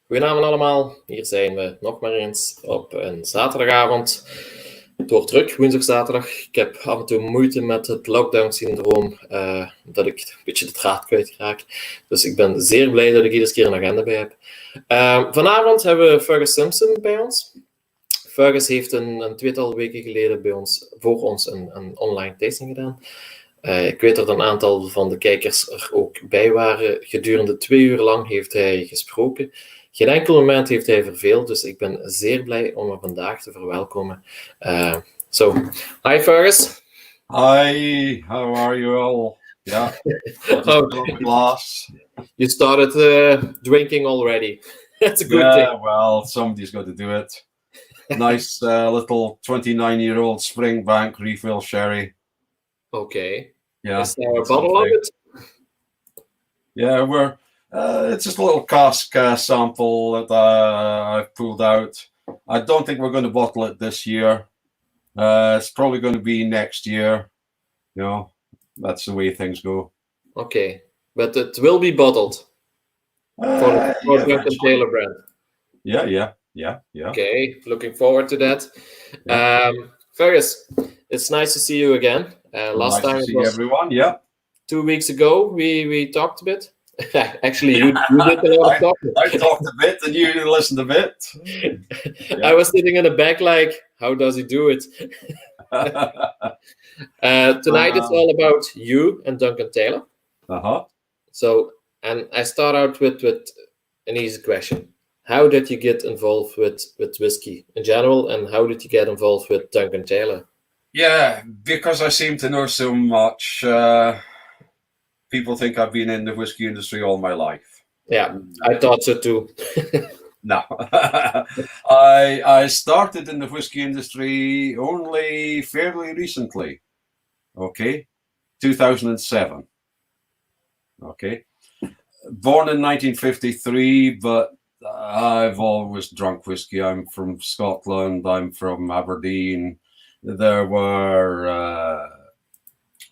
Goedenavond allemaal, hier zijn we nog maar eens op een zaterdagavond. Het wordt druk, woensdag, zaterdag. Ik heb af en toe moeite met het lockdown-syndroom, dat ik een beetje de draad kwijtraak. Dus ik ben zeer blij dat ik iedere keer een agenda bij heb. Vanavond hebben we Fergus Simpson bij ons. Fergus heeft een tweetal weken geleden voor ons een online tasting gedaan. Ik weet dat een aantal van de kijkers er ook bij waren. Gedurende 2 uur lang heeft hij gesproken. Geen enkel moment heeft hij verveeld, dus ik ben zeer blij om hem vandaag te verwelkomen. Hi Fergus. Hi, how are you all? Yeah, glass. You started drinking already. That's a good thing. Yeah, well, somebody's got to do it. Nice little 29-year-old Springbank refill sherry. Okay. Yeah. Is there a bottle of it? Yeah, it's just a little cask sample that I've pulled out. I don't think we're going to bottle it this year. It's probably going to be next year. You know, that's the way things go. Okay, but it will be bottled for Duncan Taylor brand. Yeah. Okay, looking forward to that. Yeah. Fergus, it's nice to see you again. Last time it was everyone. Yeah. 2 weeks ago, we talked a bit. Actually, you did a lot of talking. I talked a bit and you listened a bit. Yeah. I was sitting in the back like, how does he do it? Tonight it's all about you and Duncan Taylor. So, and I start out with an easy question. How did you get involved with whiskey in general, and how did you get involved with Duncan Taylor? Yeah, because I seem to know so much. People think I've been in the whiskey industry all my life. Yeah, I thought so too. No. I started in the whiskey industry only fairly recently. Okay. 2007. Okay. Born in 1953, but I've always drunk whiskey. I'm from Scotland. I'm from Aberdeen. There were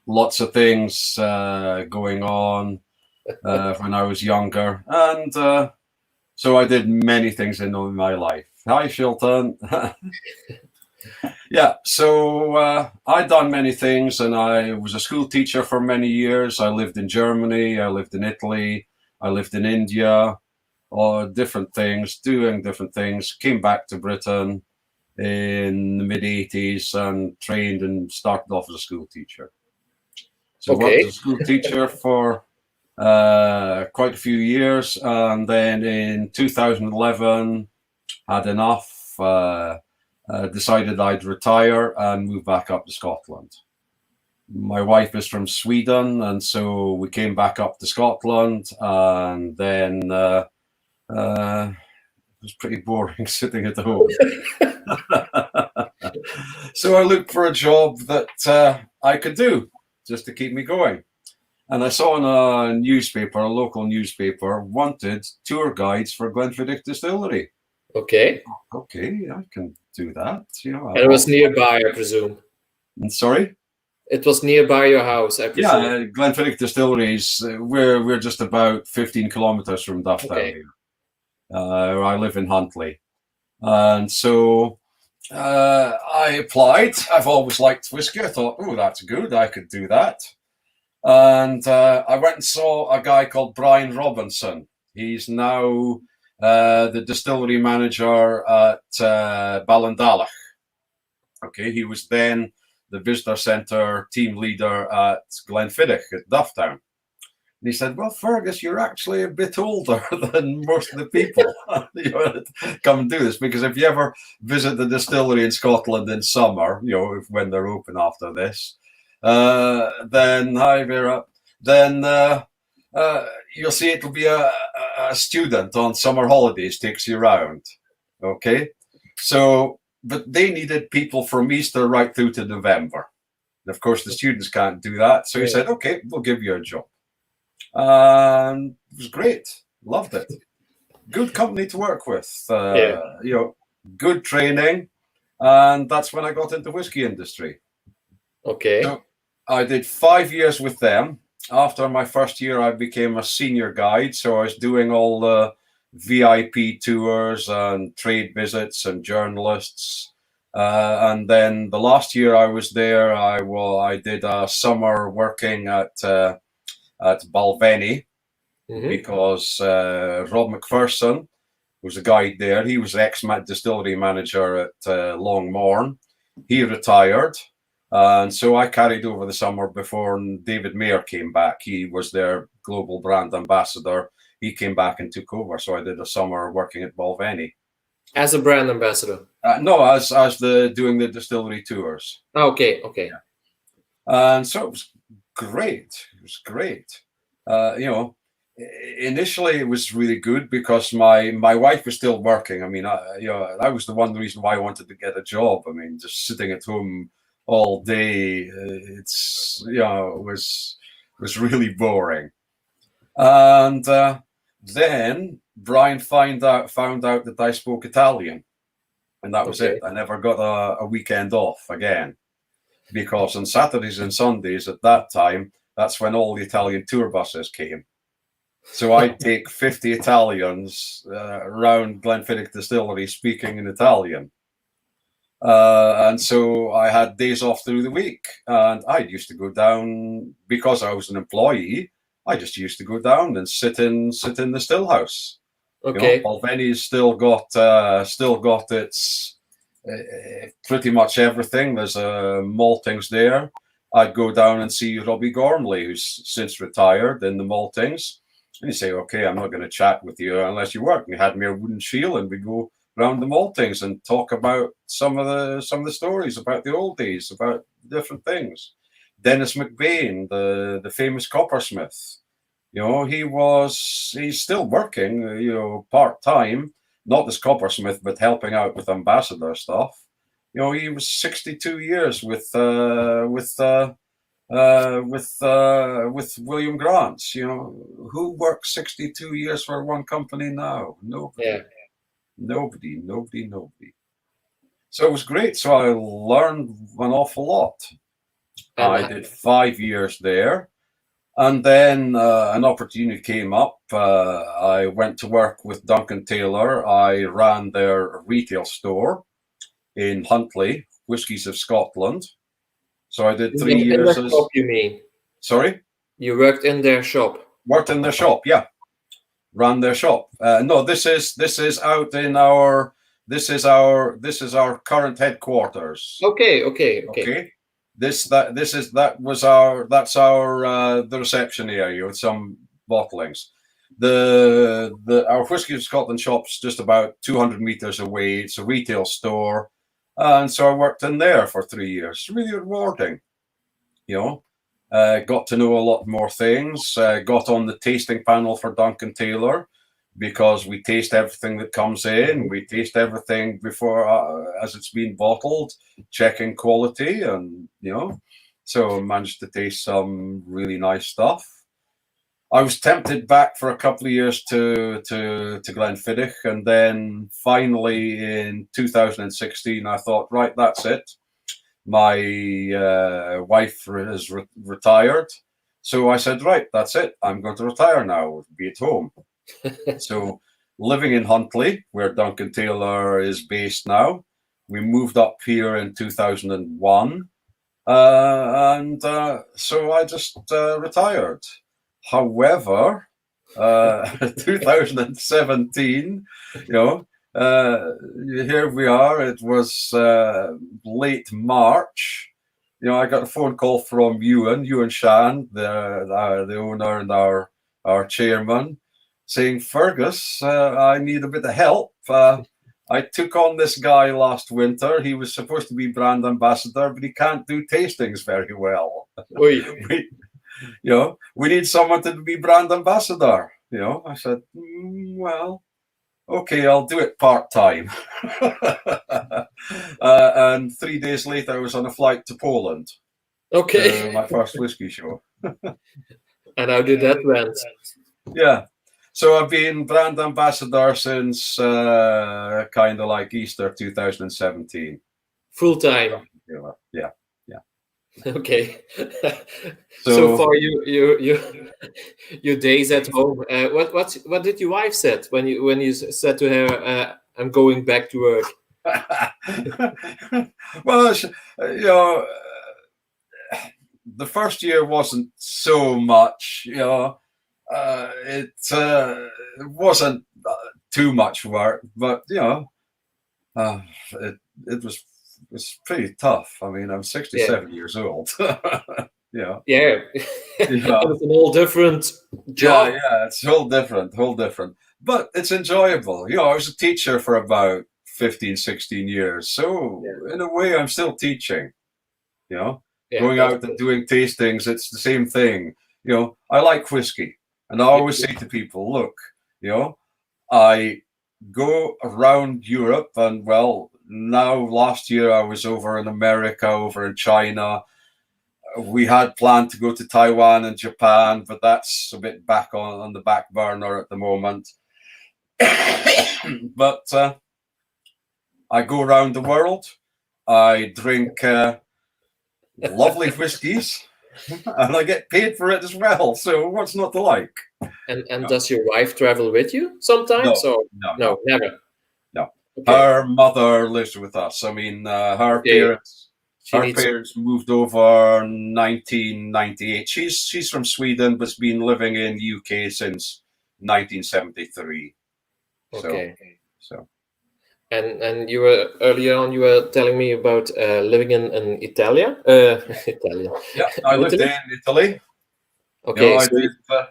lots of things going on when I was younger. And so I did many things in my life. Hi, Shilton. Yeah, so I'd done many things, and I was a school teacher for many years. I lived in Germany. I lived in Italy. I lived in India. Different things, doing different things. Came back to Britain in the mid-80s and trained and started off as a school teacher. So I worked as a school teacher for quite a few years, and then in 2011 had enough, decided I'd retire and move back up to Scotland. My wife is from Sweden, and so we came back up to Scotland, and then it was pretty boring sitting at home. So I looked for a job that I could do just to keep me going. And I saw in a newspaper, a local newspaper, wanted tour guides for Glenfiddich Distillery. Okay. Okay, I can do that. You know, and it was nearby, I presume. Sorry? It was nearby your house, I presume. Yeah, Glenfiddich Distilleries, we're just about 15 kilometers from Dufftown here. I live in Huntly. And so I applied. I've always liked whiskey. I thought, oh, that's good. I could do that. And I went and saw a guy called Brian Robinson. He's now the distillery manager at Ballindalach. Okay, he was then the visitor centre team leader at Glenfiddich at Dufftown. And he said, well, Fergus, you're actually a bit older than most of the people. You know, come and do this, because if you ever visit the distillery in Scotland in summer, you know, when they're open after this, then hi Vera, then you'll see it'll be a student on summer holidays takes you around. Okay, so but they needed people from Easter right through to November. And of course, the students can't do that, so he said, okay, we'll give you a job. And it was great, loved it. Good company to work with, you know, good training, and that's when I got into the whiskey industry. Okay. So I did 5 years with them. After my first year, I became a senior guide, so I was doing all VIP tours and trade visits and journalists. And then the last year I was there, I did a summer working at Balvenie, because Rob McPherson was a guide there. He was ex-distillery manager at Longmorn. He retired, and so I carried over the summer before David Mayer came back. He was their global brand ambassador. He came back and took over, so I did a summer working at Balvenie. As a brand ambassador? No, as doing the distillery tours. Okay. Yeah. And so it was great. It was great. Initially it was really good because my wife was still working. I mean, that was the one reason why I wanted to get a job. I mean, just sitting at home all day, it was really boring. And then Brian found out that I spoke Italian, and that was it. I never got a weekend off again, because on Saturdays and Sundays at that time, that's when all the Italian tour buses came. So I'd take 50 Italians around Glenfiddich Distillery speaking in Italian. And so I had days off through the week, and I used to go down, because I was an employee, I just used to go down and sit in the still house. Okay. Balvenie's still got its pretty much everything. There's maltings there. I'd go down and see Robbie Gormley, who's since retired, in the maltings. And he'd say, okay, I'm not going to chat with you unless you work. And he had me a wooden shield, and we go round the maltings and talk about some of the stories about the old days, about different things. Dennis McBain, the famous coppersmith, he's still working, part-time, not as coppersmith, but helping out with ambassador stuff. He was 62 years with William Grant. Who works 62 years for one company now? Nobody. Yeah. Nobody. So it was great. So I learned an awful lot. I did 5 years there, and then an opportunity came up. I went to work with Duncan Taylor. I ran their retail store in Huntly, Whiskies of Scotland. So I did 3 years. In their shop, you mean? Sorry? You worked in their shop. Worked in their shop, yeah. Ran their shop. No, this is out in our. This is our current headquarters. Okay. That's our the reception area with some bottlings. Our Whiskey of Scotland shop's just about 200 meters away. It's a retail store, and so I worked in there for 3 years. Really rewarding, Got to know a lot more things. Got on the tasting panel for Duncan Taylor, because we taste everything that comes in. We taste everything before as it's been bottled, checking quality, and so I managed to taste some really nice stuff. I was tempted back for a couple of years to Glenfiddich, and then finally in 2016 I thought, right, that's it. My wife has retired, so I said, right, that's it. I'm going to retire now, be at home. So living in Huntly, where Duncan Taylor is based now, we moved up here in 2001, and so I just retired. However, 2017, here we are. It was late March. I got a phone call from Ewan Shan, the owner and our chairman, saying, Fergus, I need a bit of help. I took on this guy last winter. He was supposed to be brand ambassador, but he can't do tastings very well. We need someone to be brand ambassador. I said, well, okay, I'll do it part-time. And 3 days later, I was on a flight to Poland. Okay. My first whiskey show. And how did that went? Yeah. So I've been brand ambassador since kind of like Easter 2017. Full time. Yeah. Okay. So, So far, your days at home. What did your wife said when you said to her, "I'm going back to work"? well, you know, the first year wasn't so much, you know. It wasn't too much work, but you know, it was pretty tough. I mean, I'm 67 years old. Yeah, Yeah, yeah, it's an all different job. yeah. It's whole different. But it's enjoyable. You know, I was a teacher for about 15, 16 years, so in a way, I'm still teaching. You know, Yeah, going that's out and doing tastings, it's the same thing. You know, I like whiskey, and I always say to people, look, you know, I go around Europe, and well, now last year I was over in America, over in China. We had planned to go to Taiwan and Japan, but that's a bit back on the back burner at the moment. But I go around the world. I drink lovely whiskies, and I get paid for it as well. So what's not to like? And does your wife travel with you sometimes? No, Or no. never. No. Okay. Her mother lives with us. I mean, her parents moved over 1998. She's from Sweden, but's been living in the UK since 1973. Okay. So. And you were earlier on. You were telling me about living in Italia. Italia. Yeah, I lived in Italy. Okay. You know,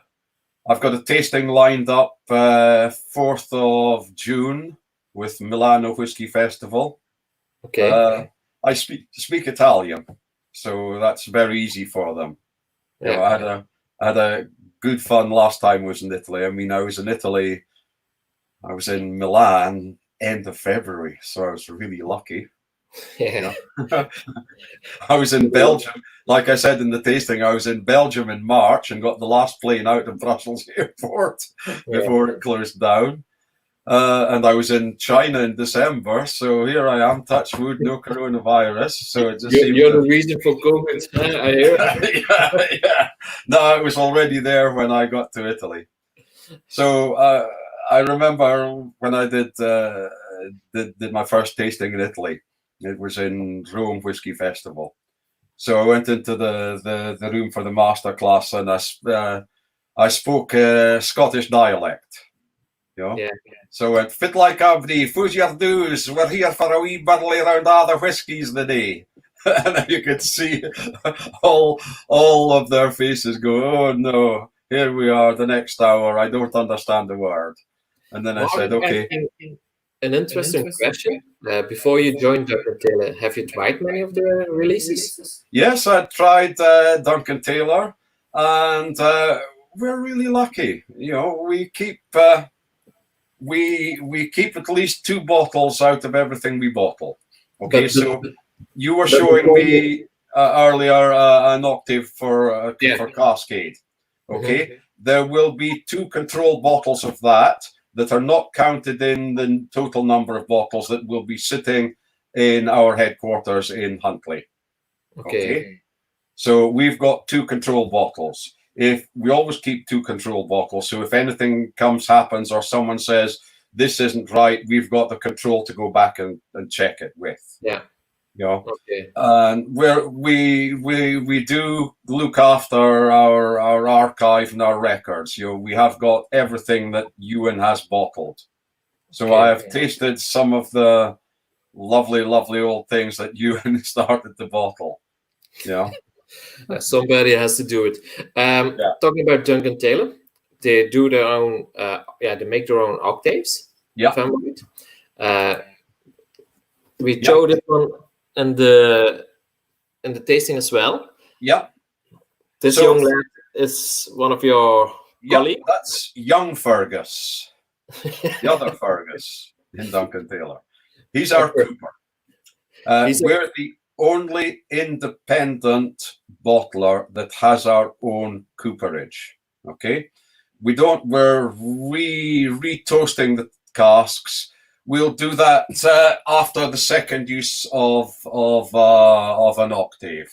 I've got a tasting lined up 4th of June with Milano Whiskey Festival. Okay. I speak Italian, so that's very easy for them. You know, I had a good fun last time I was in Italy. I mean, I was in Italy. I was in Milan end of February, so I was really lucky. Yeah. You know? I was in Belgium, like I said in the tasting. I was in Belgium in March and got the last plane out of Brussels airport before it closed down. And I was in China in December, so here I am, touch wood, no coronavirus. So it just you're the reason for COVID. I hear. yeah. No, it was already there when I got to Italy. So I remember when I did my first tasting in Italy. It was in Rome Whiskey Festival. So I went into the room for the master class, and I spoke Scottish dialect. You know? Yeah. So I went, fit like Abdi, foo's your dues, we're here for a wee burley round other whiskies the day. And you could see all of their faces go, oh no, here we are the next hour, I don't understand the word. And then I said, okay. An interesting question. Before you joined Duncan Taylor, have you tried many of the releases? Yes, I tried Duncan Taylor, and we're really lucky. You know, we keep we keep at least 2 bottles out of everything we bottle. Okay, so you were showing me earlier an octave for Cascade. Okay, there will be 2 control bottles of that are not counted in the total number of bottles that will be sitting in our headquarters in Huntly. Okay. So we've got 2 control bottles. If we always keep 2 control bottles, so if anything happens, or someone says this isn't right, we've got the control to go back and check it with. Yeah. You know, and we do look after our archive and our records. You know, we have got everything that Ewan has bottled. So I have tasted some of the lovely old things that Ewan started to bottle. Yeah. Somebody has to do it. Talking about Duncan Taylor, they do their own. They make their own octaves. Yeah. We showed it on in the tasting as well. Yeah. This young lad is one of your colleagues. That's young Fergus, the other Fergus in Duncan Taylor. He's our cooper. We're the only independent bottler that has our own cooperage. Okay, we're re-toasting the casks. We'll do that after the second use of an octave.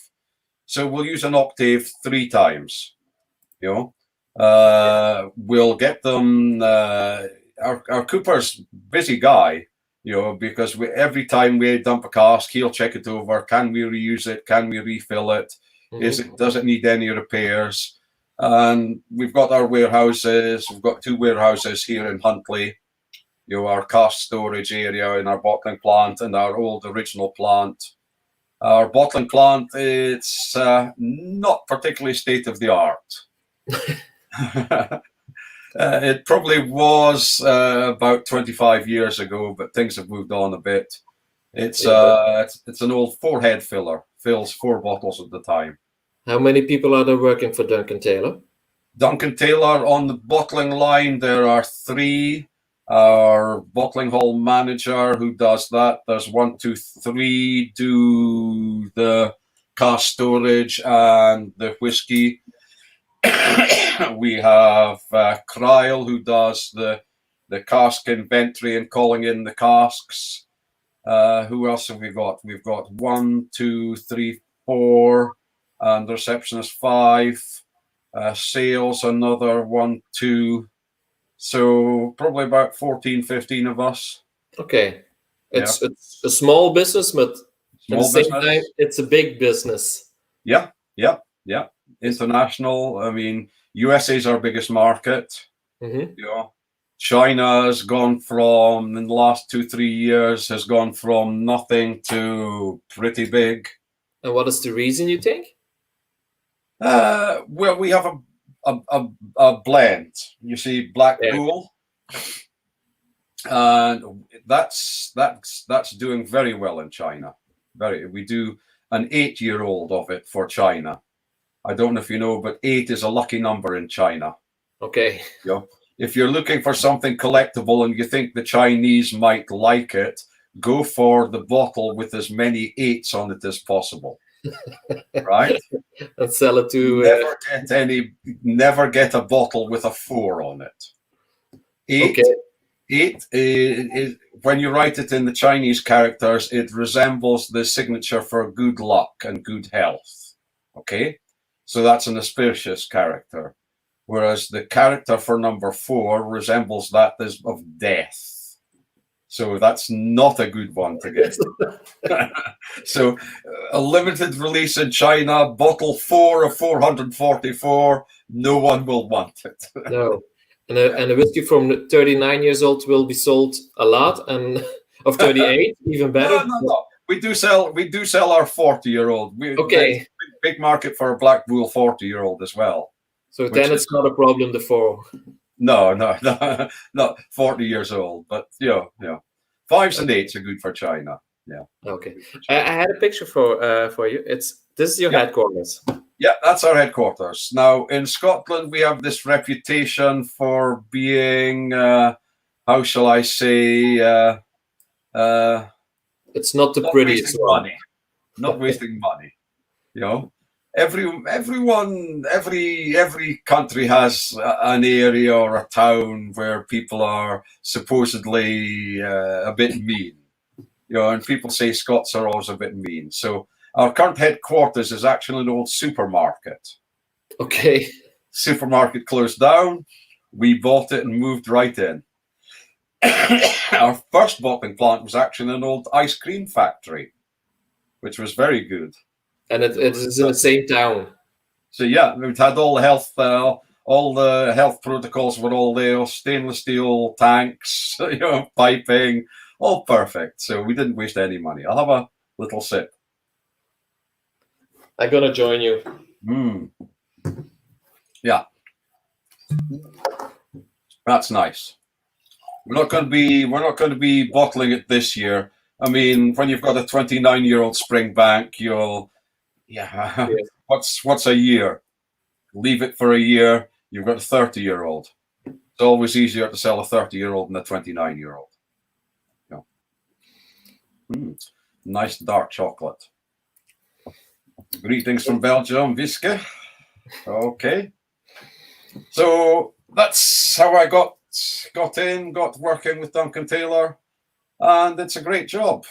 So we'll use an octave 3 times. We'll get them. Our cooper's busy guy, because every time we dump a cask, he'll check it over. Can we reuse it? Can we refill it? Does it need any repairs? And we've got our warehouses. We've got 2 warehouses here in Huntly. Our cask storage area in our bottling plant and our old original plant. Our bottling plant, it's not particularly state of the art. It probably was about 25 years ago, but things have moved on a bit. It's an old 4-head filler, fills 4 bottles at the time. How many people are there working for Duncan Taylor? Duncan Taylor on the bottling line, there are 3. Our bottling hall manager who does that. There's 1, 2, 3 do the cask storage and the whiskey. We have Cryle who does the cask inventory and calling in the casks. Who else have we got? We've got 1, 2, 3, 4, and the receptionist 5. Sales another 1, 2. So probably about 14, 15 of us. Okay. It's a small business, but at the same time, it's a big business. Yeah. International. I mean, USA is our biggest market. China has gone from, in the last 2-3 years, has gone from nothing to pretty big. And what is the reason, you think? Well, we have a blend. You see, Black Bull, and that's doing very well in China. We do an 8-year-old of it for China. I don't know if you know, but 8 is a lucky number in China. Okay. If you're looking for something collectible and you think the Chinese might like it, go for the bottle with as many 8s on it as possible. Right? And sell it to. Never get a bottle with a 4 on it. 8. Okay. 8 is when you write it in the Chinese characters, it resembles the signature for good luck and good health. Okay, so that's an auspicious character, whereas the character for number 4 resembles that of death. So that's not a good one to get. So a limited release in China, bottle 4 of 444, no one will want it. No. And a whiskey from 39 years old will be sold a lot, and of 38, even better. No. We do sell our 40-year-old. Okay. Big market for a Black Bull 40-year-old as well. So then it's not a problem, the 4. No, 40 years old. But 5s and 8s are good for China. Yeah. Okay. I had a picture for you. This is your headquarters. Yeah, that's our headquarters. Now in Scotland, we have this reputation for being, how shall I say, it's not the prettiest one. Not wasting money. Every country has an area or a town where people are supposedly a bit mean. And people say Scots are always a bit mean. So our current headquarters is actually an old supermarket. Okay. Supermarket closed down. We bought it and moved right in. Our first bottling plant was actually an old ice cream factory, which was very good. And it is in the same town. So yeah, we've had all the health protocols were all there, stainless steel tanks, piping, all perfect. So we didn't waste any money. I'll have a little sip. I'm gonna join you. Yeah, that's nice. We're not going to be bottling it this year. I mean, when you've got a 29-year-old Springbank, what's a year? Leave it for a year. You've got a 30-year-old. It's always easier to sell a 30-year-old than a 29-year-old. Nice dark chocolate. Greetings from Belgium, whisky. Okay. So that's how I got working with Duncan Taylor, and it's a great job.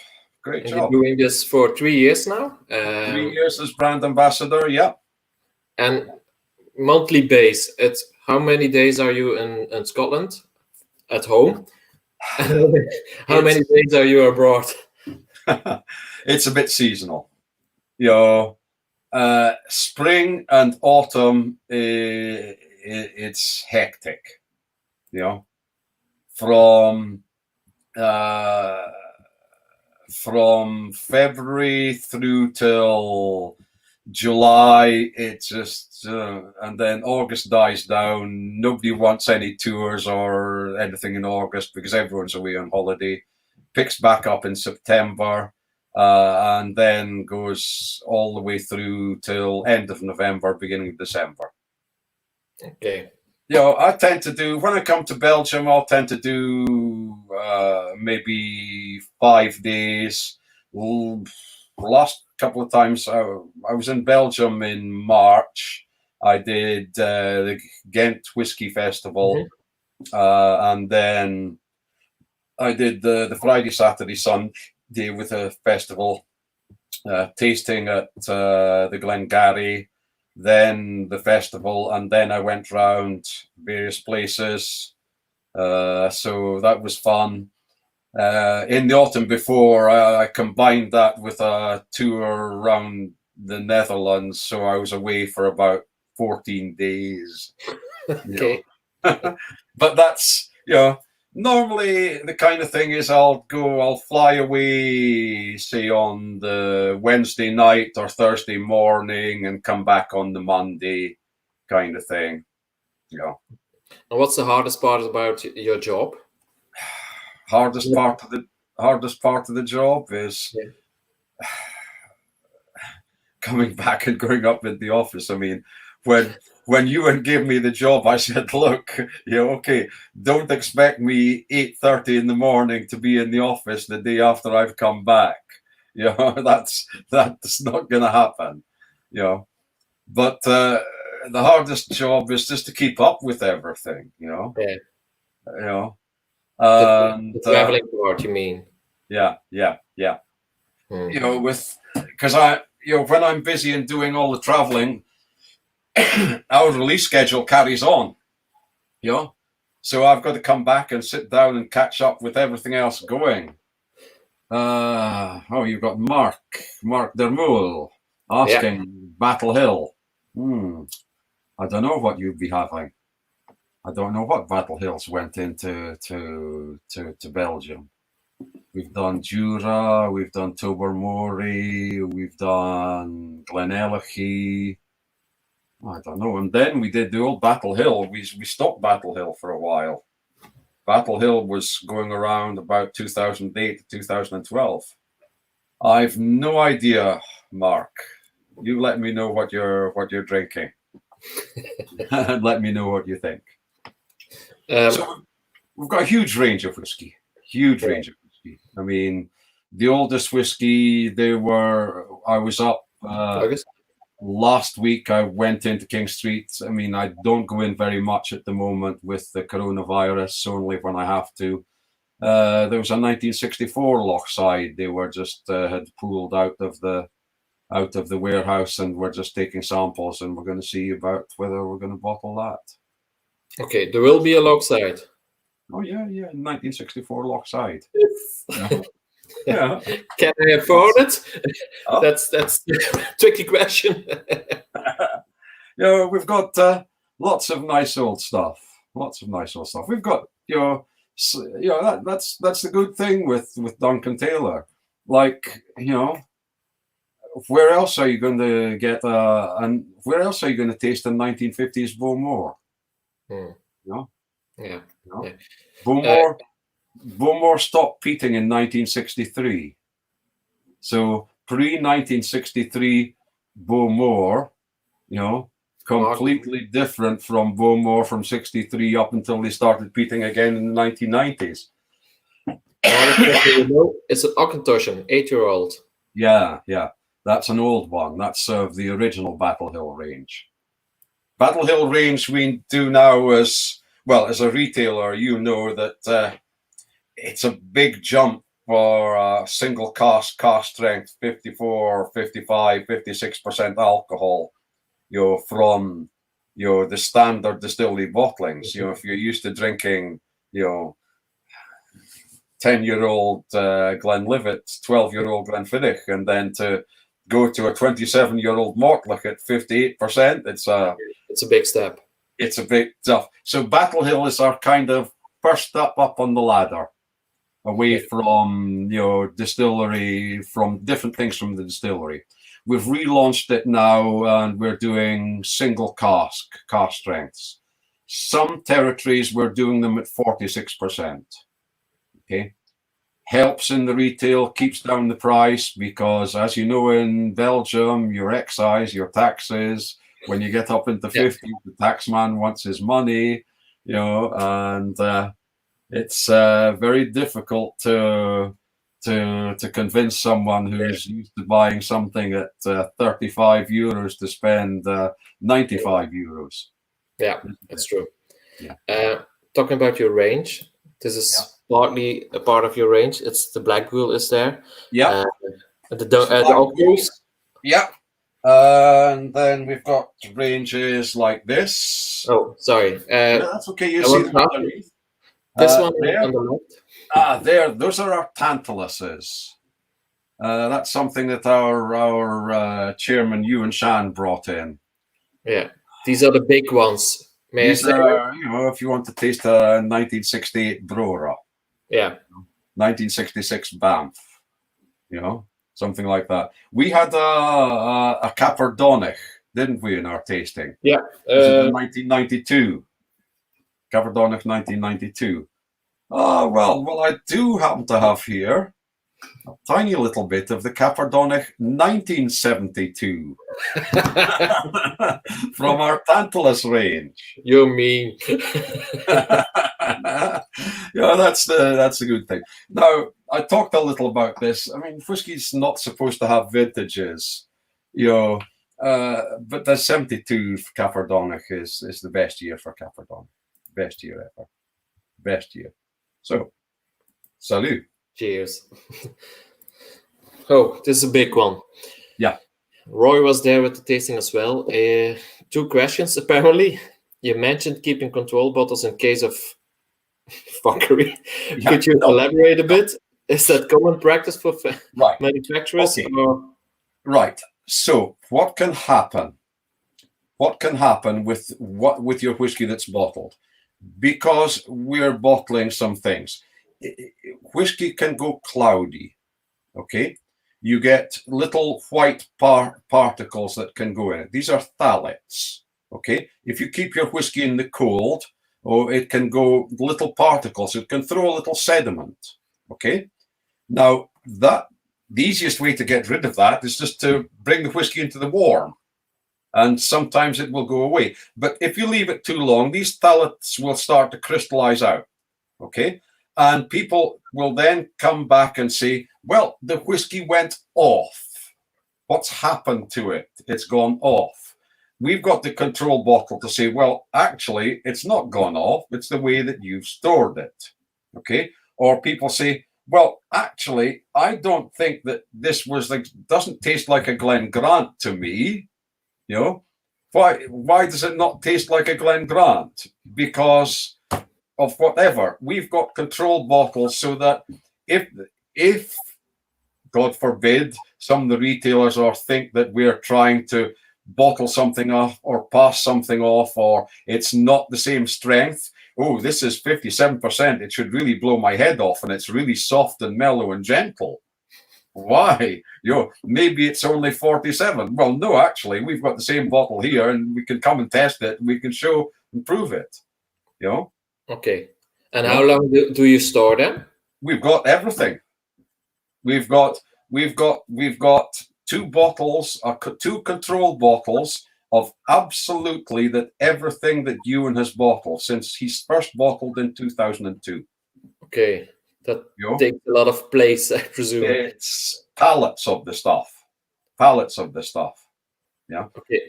Great And job. you're doing this for 3 years now? 3 years as brand ambassador, yeah. And monthly base, how many days are you in Scotland at home? How many days are you abroad? It's a bit seasonal. Spring and autumn, it's hectic. From February through till July, it's just, and then August dies down. Nobody wants any tours or anything in August because everyone's away on holiday. Picks back up in September, and then goes all the way through till end of November, beginning of December. Okay. I tend to do, when I come to Belgium, I'll tend to do maybe 5 days. Last couple of times I was in Belgium in March. I did the Ghent Whiskey Festival, and then I did the Friday, Saturday, Sunday with a festival, tasting at the Glengarry, then the festival, and then I went round various places. So that was fun. In the autumn before, I combined that with a tour around the Netherlands, so I was away for about 14 days. Okay. But that's, normally the kind of thing is I'll fly away, say on the Wednesday night or Thursday morning and come back on the Monday, kind of thing. And what's the hardest part about your job? Hardest part of the job is coming back and going up in the office. I mean, when Ewan gave me the job, I said, look, okay, don't expect me 8:30 in the morning to be in the office the day after I've come back. That's not going to happen. But the hardest job is just to keep up with everything. The traveling part, you mean? Yeah. Because when I'm busy and doing all the traveling, our release schedule carries on. So I've got to come back and sit down and catch up with everything else going. You've got Mark Dermoul asking Battle Hill. I don't know what you'd be having. I don't know what Battle Hills went into to Belgium. We've done Jura, we've done Tobermory, we've done Glenelachie. I don't know. And then we did the old Battle Hill. We stopped Battle Hill for a while. Battle Hill was going around about 2008 to 2012. I've no idea, Mark. You let me know what you're drinking. And let me know what you think. So we've got a huge range of whiskey. I mean, the oldest whiskey, I was up last week. I went into King Street. I mean, I don't go in very much at the moment with the coronavirus, only when I have to. There was a 1964 Lochside. They were just had pulled out of the warehouse, and we're just taking samples, and we're going to see about whether we're going to bottle that. Okay, there will be a Lochside. Oh yeah, 1964 Lochside. Yeah. Can I afford it? Oh. That's a tricky question. We've got lots of nice old stuff. We've got that's the good thing with Duncan Taylor. Like, where else are you going to get and where else are you going to taste a 1950s Bowmore? Bowmore stopped peating in 1963. So pre-1963 Bowmore, completely different from Bowmore from 63 up until they started peating again in the 1990s. It's an Auchentoshan, 8-year-old. Yeah. That's an old one. That's the original Battle Hill range. Battle Hill range we do now as a retailer, that it's a big jump for single cask strength, 54, 55, 56% alcohol, from, the standard distillery bottlings. If you're used to drinking, 10-year-old Glenlivet, 12-year-old Glenfiddich, and then to go to a 27-year-old Mortlach at 58%, it's a big step. It's a big stuff. So Battle Hill is our kind of first step up on the ladder, away from distillery, from different things from the distillery. We've relaunched it now, and we're doing single cask strengths. Some territories we're doing them at 46%. Okay, helps in the retail, keeps down the price, because as you know, in Belgium, your excise, your taxes, when you get up into 50, the taxman wants his money, and it's very difficult to convince someone who's used to buying something at 35 euros to spend 95 euros. Yeah, that's true. Yeah. Talking about your range, this is partly a part of your range. It's the Black Bull is there. Yeah. The Oak Bulls. Yeah. And then we've got ranges like this. Oh, sorry. That's okay. You see them underneath. This one there. on the left. Those are our Tantaluses. That's something that our chairman Ewan Shan brought in. Yeah, these are the big ones. These are, if you want to taste a 1968 Brora. Yeah. 1966 Banff. Something like that. We had a Caperdonich, didn't we, in our tasting? Yeah. 1992. Caperdonich 1992. Well, I do happen to have here a tiny little bit of the Caperdonich 1972 from our Tantalus range. You mean? That's the good thing. Now, I talked a little about this. I mean, whiskey's not supposed to have vintages, but the 72 Caperdonich is the best year for Caperdonich. Best year ever. Best year. So, salut. Cheers. Oh, this is a big one. Yeah. Roy was there with the tasting as well. 2 questions, apparently. You mentioned keeping control bottles in case of fuckery. Yeah, could you elaborate a bit? Is that common practice for manufacturers? Okay. Right. So, what can happen? What can happen with your whiskey that's bottled? Because we're bottling some things. Whiskey can go cloudy, okay? You get little white particles that can go in it. These are phthalates, okay? If you keep your whiskey in the cold, it can go little particles. It can throw a little sediment, okay? Now, the easiest way to get rid of that is just to bring the whiskey into the warm, and sometimes it will go away. But if you leave it too long, these phthalates will start to crystallize out, okay? And people will then come back and say, well, the whiskey went off. What's happened to it? It's gone off. We've got the control bottle to say, well, actually, it's not gone off. It's the way that you've stored it. Okay. Or people say, well, actually, I don't think that this doesn't taste like a Glen Grant to me. Why does it not taste like a Glen Grant? Because of whatever. We've got control bottles so that if God forbid, some of the retailers think that we're trying to bottle something off or pass something off, or it's not the same strength. Oh, this is 57%. It should really blow my head off, and it's really soft and mellow and gentle. Why? Maybe it's only 47. Well, no, actually, we've got the same bottle here, and we can come and test it, and we can show and prove it. Okay. And how long do you store them? We've got everything. We've got 2 bottles, 2 control bottles of absolutely everything that Ewan has bottled since he's first bottled in 2002. Okay. That takes a lot of place, I presume. It's pallets of the stuff. Yeah. Okay.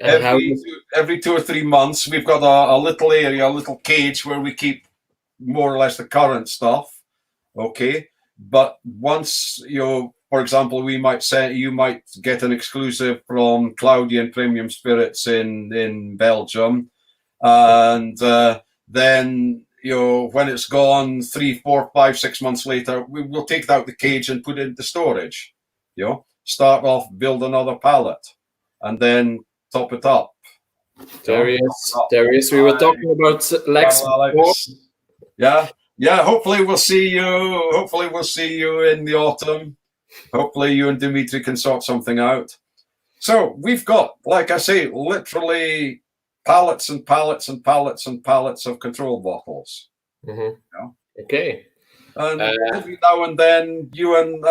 Every 2 or 3 months, we've got a little area, a little cage where we keep more or less the current stuff. Okay. But once, for example, you might get an exclusive from Claudian Premium Spirits in Belgium, and then when it's gone 3, 4, 5, 6 months later, we will take it out the cage and put it into storage. Start off, build another pallet, and then top it up. Darius, we were talking about Lex before. Yeah. Hopefully we'll see you in the autumn. Hopefully you and Dimitri can sort something out. So we've got, like I say, literally pallets and pallets and pallets and pallets of control bottles. Okay. And every now and then, Ewan,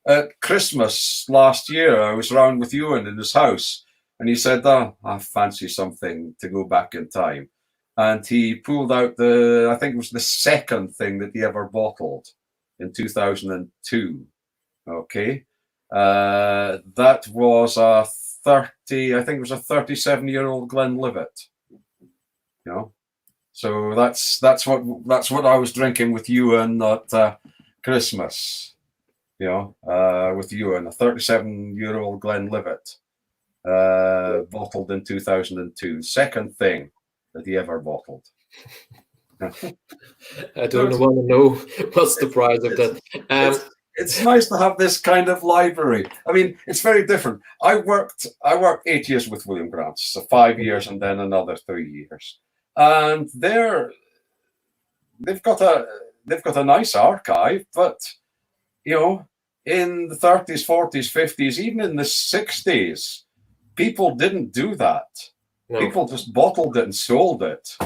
at Christmas last year, I was around with Ewan in his house, and he said, I fancy something to go back in time. And he pulled out I think it was the second thing that he ever bottled in 2002. Okay. That was a 37-year-old Glenlivet. So that's what I was drinking with Ewan at Christmas. With Ewan, a 37-year-old Glenlivet, bottled in 2002. Second thing that he ever bottled. I don't want to know what's the price of that. It's nice to have this kind of library. I mean, it's very different. I worked 8 years with William Grant, so 5 years and then another 3 years. And they've got a nice archive, but in the 30s, 40s, 50s, even in the 60s, people didn't do that. No. People just bottled it and sold it,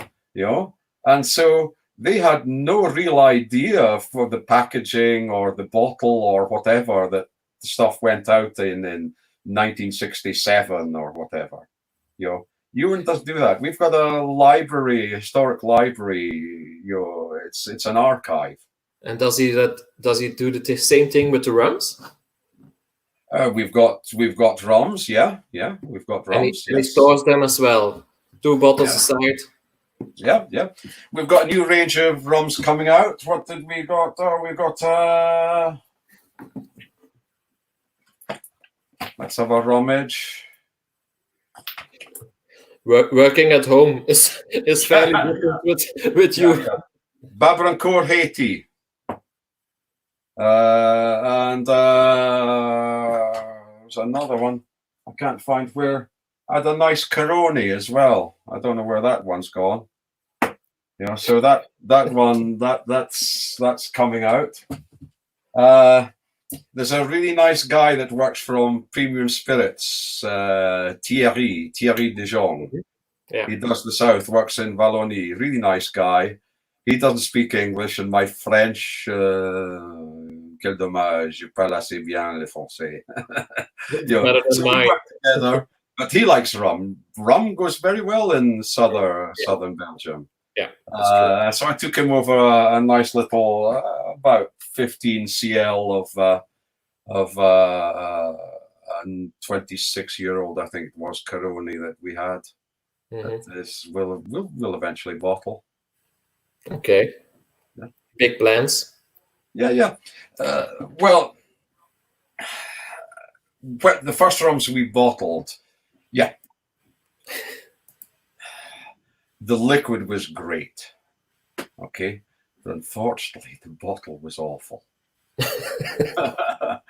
and so they had no real idea for the packaging or the bottle or whatever that the stuff went out in 1967 or whatever. Ewan doesn't do that. We've got a library, historic library. It's an archive. And does he do the same thing with the rums? We've got rums. Yeah, we've got rums. And he stores them as well. 2 bottles aside. Yeah. We've got a new range of rums coming out. What did we got? Oh, we got. Let's have a rummage. Working at home is fairly different with you. Yeah. Babrancourt Haiti. And there's another one. I can't find where. I had a nice Coroni as well. I don't know where that one's gone. So that one that's coming out. There's a really nice guy that works from Premium Spirits, Thierry Dijon. Yeah. He does the South, works in Wallonie. Really nice guy. He doesn't speak English, and my French, quel dommage, je parle assez bien le français. Better than mine. Together, but he likes rum. Rum goes very well in southern Belgium. Yeah. So I took him over a nice little, about 15 cl of a 26-year-old, I think it was, Coroni that we had. That this we'll eventually bottle. Okay. Yeah. Big plans. Yeah. Well, the first rums we bottled, the liquid was great. Okay. But unfortunately, the bottle was awful. The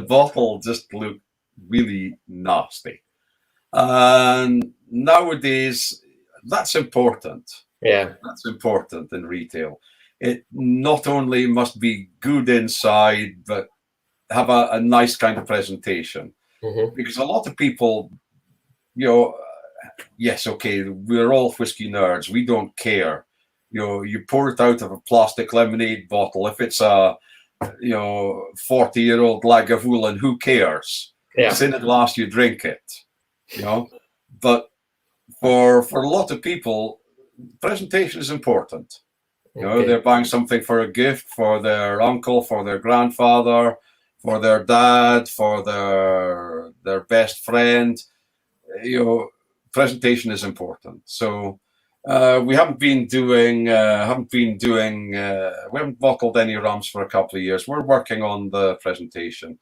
bottle just looked really nasty. And nowadays, that's important. Yeah. That's important in retail. It not only must be good inside, but have a nice kind of presentation. Because a lot of people, yes, okay, we're all whiskey nerds. We don't care. You pour it out of a plastic lemonade bottle. If it's a, 40-year-old Lagavulin, who cares? Yeah. It's in a glass, you drink it. But for a lot of people, presentation is important. They're buying something for a gift for their uncle, for their grandfather, for their dad, for their best friend. Presentation is important. So We haven't bottled any rums for a couple of years. We're working on the presentation.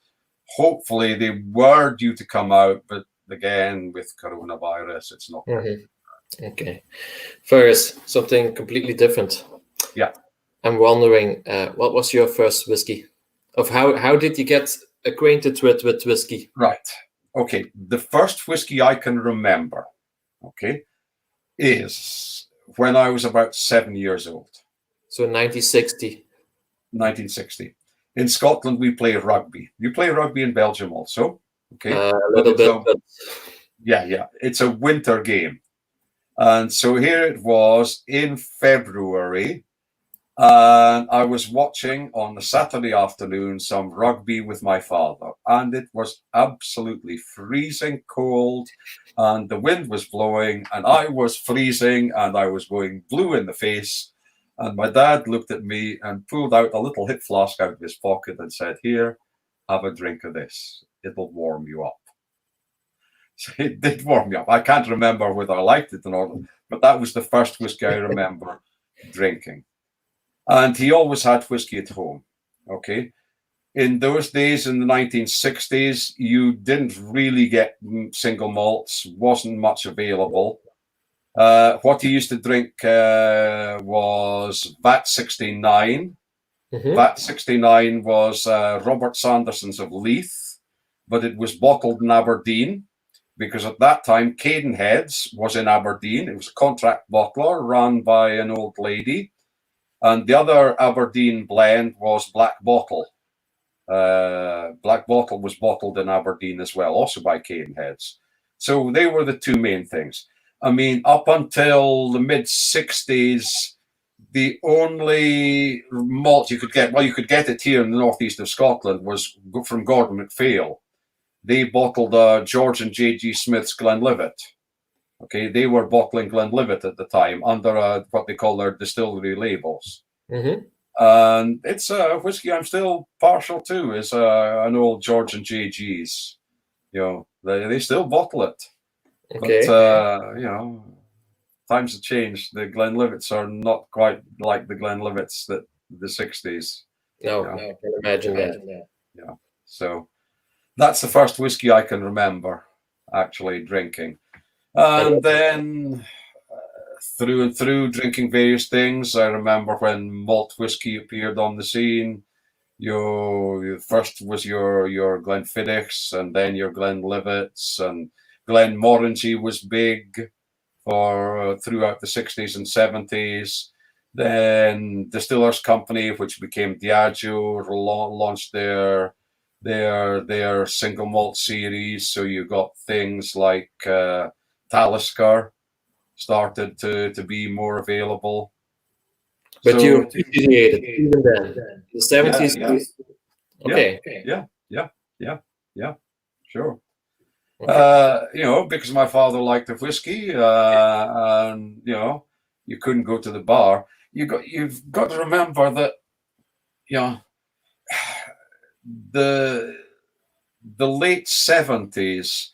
Hopefully they were due to come out, but again, with coronavirus, it's not. Okay. Fergus, something completely different. Yeah. I'm wondering, what was your first whiskey? How did you get acquainted with whiskey? Right. Okay. The first whiskey I can remember, okay, is when I was about 7 years old. So 1960. 1960. In Scotland, we play rugby. You play rugby in Belgium also. Okay. A little bit. But... Yeah. It's a winter game. And so here it was in February. And I was watching on a Saturday afternoon some rugby with my father. And it was absolutely freezing cold. And the wind was blowing. And I was freezing. And I was going blue in the face. And my dad looked at me and pulled out a little hip flask out of his pocket and said, "Here, have a drink of this. It'll warm you up." So it did warm me up. I can't remember whether I liked it or not, but that was the first whiskey I remember drinking. And he always had whiskey at home. Okay. In those days, in the 1960s, you didn't really get single malts, wasn't much available. What he used to drink was VAT 69. VAT 69 was Robert Sanderson's of Leith, but it was bottled in Aberdeen, because at that time, Cadenheads was in Aberdeen. It was a contract bottler run by an old lady. And the other Aberdeen blend was Black Bottle. Black Bottle was bottled in Aberdeen as well, also by Cadenheads. So they were the two main things. I mean, up until the mid-60s, the only malt you could get, well, you could get it here in the northeast of Scotland, was from Gordon MacPhail. They bottled George and J.G. Smith's Glenlivet. Okay, they were bottling Glenlivet at the time under what they call their distillery labels. And it's a whiskey I'm still partial to, is an old George and J.G.'s. You know, they still bottle it. Okay. But, you know, times have changed. The Glenlivets are not quite like the Glenlivets that the 60s. No, I can imagine that. Yeah. So that's the first whiskey I can remember actually drinking. And then through and through drinking various things. I remember when malt whiskey appeared on the scene. First was your Glenfiddichs, and then your Glenlivets, and Glenmorangie was big for throughout the 60s and 70s. Then Distillers Company, which became Diageo, launched their single malt series. So you got things like Talisker started to be more available. But so, you appreciated even then, the 70s. Okay. Yeah. Sure. Okay. Because my father liked the whiskey, and you couldn't go to the bar. You've got to remember that, the late 70s,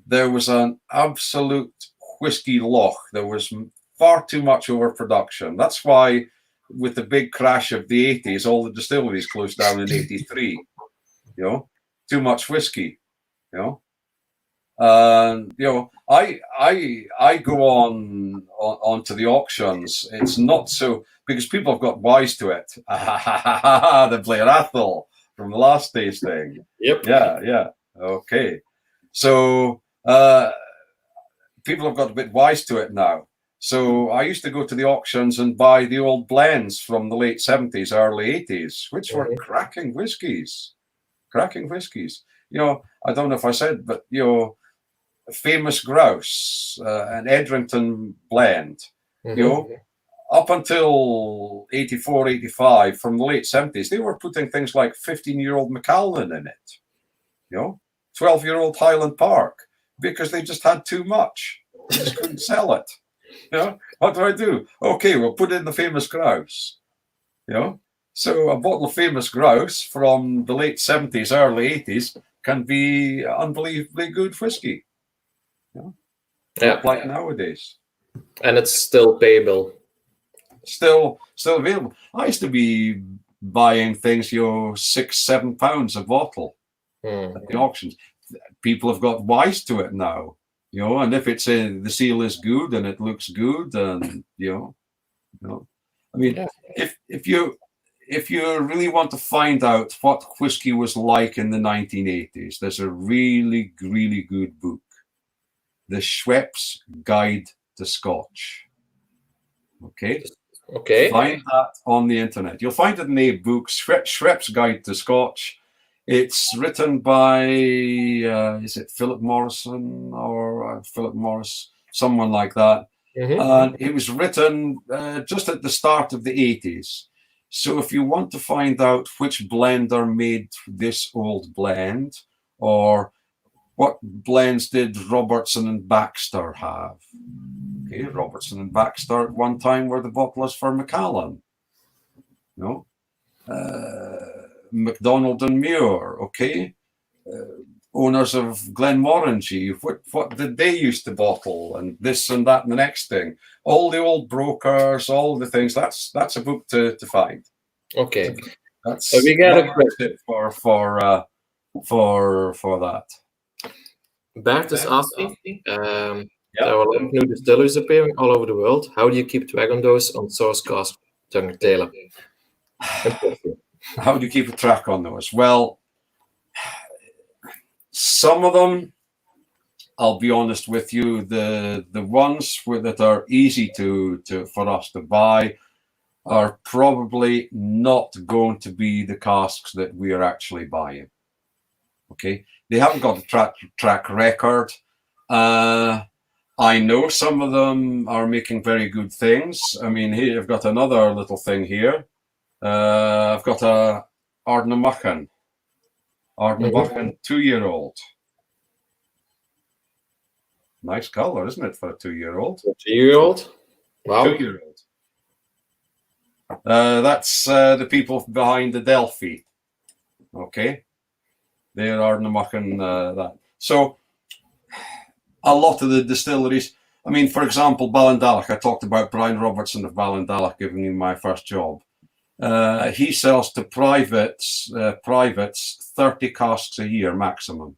there was an absolute whiskey loch. There was far too much overproduction. That's why, with the big crash of the 80s, all the distilleries closed down in 83. Too much whiskey. And I go onto the auctions. It's not so, because people have got wise to it. The Blair Athol from the last tasting. Yep. Yeah. Okay. So people have got a bit wise to it now. So I used to go to the auctions and buy the old blends from the late 70s, early 80s, which were cracking whiskies. I don't know if I said, but Famous Grouse, an Edrington blend, up until 84, 85, from the late 70s, they were putting things like 15-year-old Macallan in it, 12-year-old Highland Park, because they just had too much. They just couldn't sell it. What do I do? Okay, we'll put in the Famous Grouse. So a bottle of Famous Grouse from the late 70s, early 80s can be unbelievably good whiskey. Like nowadays. And it's still payable. Still available. I used to be buying things, £6-7 a bottle at the auctions. People have got wise to it now, and if it's the seal is good and it looks good, and I mean, if you really want to find out what whiskey was like in the 1980s, there's a really, really good book, The Schweppes Guide to Scotch. Okay. Find that on the internet. You'll find it in a book, Schweppes Guide to Scotch. It's written by, is it Philip Morrison or Philip Morris, someone like that. And it was written just at the start of the 80s. So if you want to find out which blender made this old blend, or what blends did Robertson and Baxter have? Okay, Robertson and Baxter at one time were the bottlers for Macallan. MacDonald and Muir, okay? Owners of Glenmorangie, what did they used to bottle, and this and that and the next thing? All the old brokers, all the things. That's a book to find. Okay. That's so we got a tip for that. Bert is asking, there are a lot of new distilleries appearing all over the world. How do you keep track on those on source cask, Duncan Taylor? How do you keep a track on those? Well, some of them, I'll be honest with you, the ones that are easy for us to buy are probably not going to be the casks that we are actually buying. Okay, they haven't got a track record. I know some of them are making very good things. I mean, here I've got another little thing here. I've got a Ardnamurchan 2-year-old. Nice color, isn't it, for a 2-year-old? 2-year-old? Wow. 2-year-old. That's the people behind the Delphi. Okay. They're Ardnamurchan that. So a lot of the distilleries, I mean, for example, Ballinadaloch, I talked about Brian Robertson of Ballinadaloch giving me my first job. He sells to privates 30 casks a year maximum.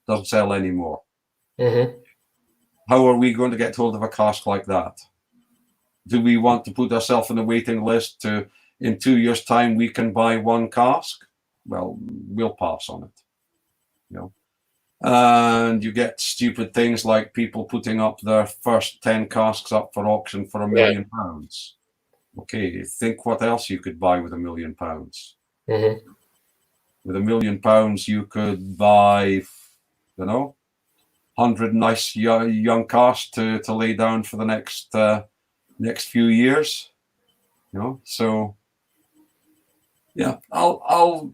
Doesn't sell anymore. How are we going to get hold of a cask like that? Do we want to put ourselves on a waiting list to, in 2 years' time, we can buy one cask? Well, we'll pass on it. And you get stupid things like people putting up their first 10 casks up for auction for £1 million. Okay, think what else you could buy with £1 million. With £1 million, you could buy, 100 nice young casks to lay down for the next few years. So yeah, I'll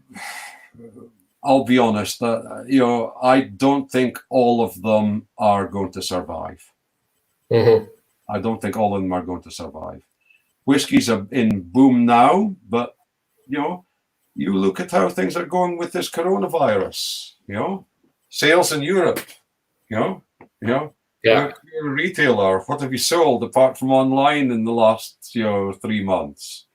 be honest. I don't think all of them are going to survive. I don't think all of them are going to survive. Whiskey's in boom now, but you look at how things are going with this coronavirus. Sales in Europe. Yeah. You're a retailer. What have you sold apart from online in the last 3 months?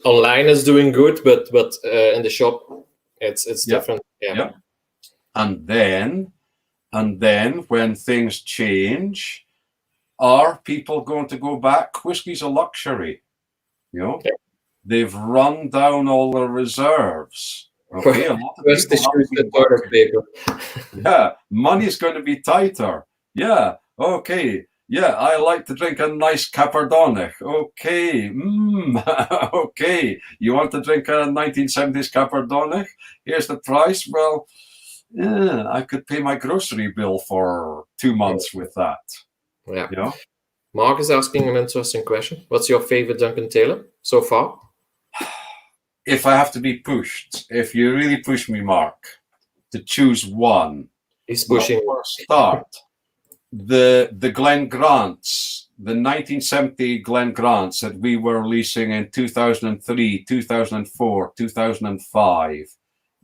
Online is doing good, but in the shop it's different. Yeah. And then when things change, are people going to go back? Whiskey's a luxury. They've run down all their reserves. Okay, a lot of people money's going to be tighter. Yeah, okay. Yeah, I like to drink a nice Capardonnach. Okay, okay. You want to drink a 1970s Capardonnach? Here's the price. Well, I could pay my grocery bill for 2 months with that. Yeah. Mark is asking an interesting question. What's your favorite Duncan Taylor so far? If I have to be pushed, if you really push me, Mark, to choose one, he's pushing. Start the Glen Grants, the 1970 Glen Grants that we were releasing in 2003, 2004, 2005.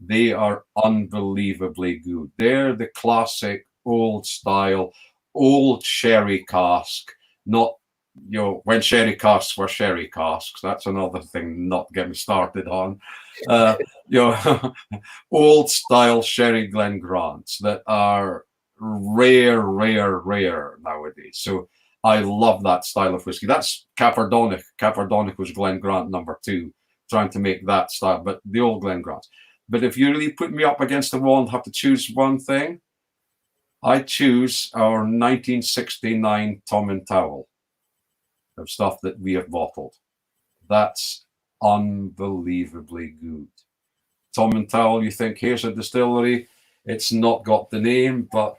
They are unbelievably good. They're the classic old style, old sherry cask, not, when sherry casks were sherry casks. That's another thing not getting started on. Old style sherry Glen Grants that are rare nowadays. So I love that style of whiskey. That's Capardonic. Capardonic was Glen Grant #2, trying to make that style, but the old Glen Grants. But if you really put me up against the wall and have to choose one thing, I choose our 1969 Tom and Towel of stuff that we have bottled. That's unbelievably good. Tom and Towel, you think, here's a distillery. It's not got the name, but,